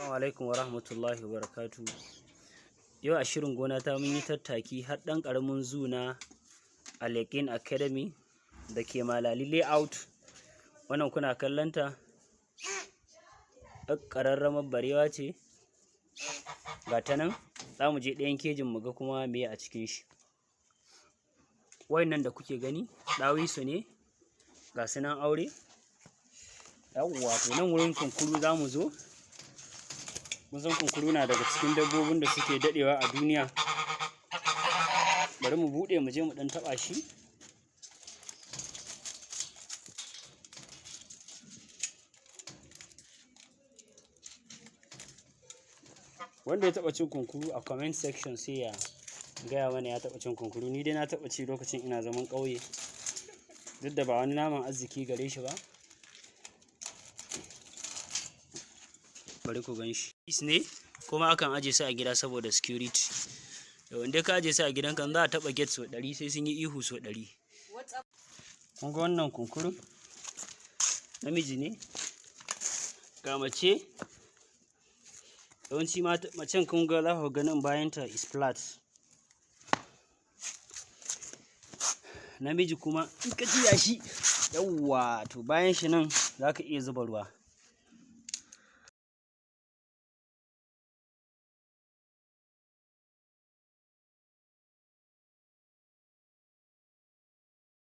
Assalamu alaikum wa rahmatullahi wa barakatu. Yau a shirin gona ta mun yi tattaki har ɗan ƙaramin zoo na Alyaqeen Academy da ke Malali layout. Wannan kuna kallonta ƙararramar barewa ce, ga ta nan za mu je ɗayan kejin mu ga kuma meye a cikin shi. Wayannan da kuke gani ɗawisu ne, ga su nan aure. Yawwa, to nan wurin kunkuru za mu zo. Mun san kunkuru na daga cikin dabbobin da suke daɗewa a duniya. Bari mu buɗe mu je mu ɗan taɓa shi. Wanda ya taɓa cin kunkuru a comment section sai ya gaya mana ya taɓa cin kunkuru. Ni dai na taɓa ci lokacin ina zaman ƙauye, duk da ba wani naman arziki gare shi ba. Bari ku gan shi ne, kuma akan aje su a gida saboda security. Yau inda ka aje su a gidan kan za a taɓa gate so 100 sai sun yi ihu so 100. Kun ga wannan kunkurun namiji ne, ga mace. Yawanci macen kun ga za ku ga nan bayanta is flat. Namiji kuma in ka jiya shi, yawwa, to bayan shi nan za ka iya zuba ruwa.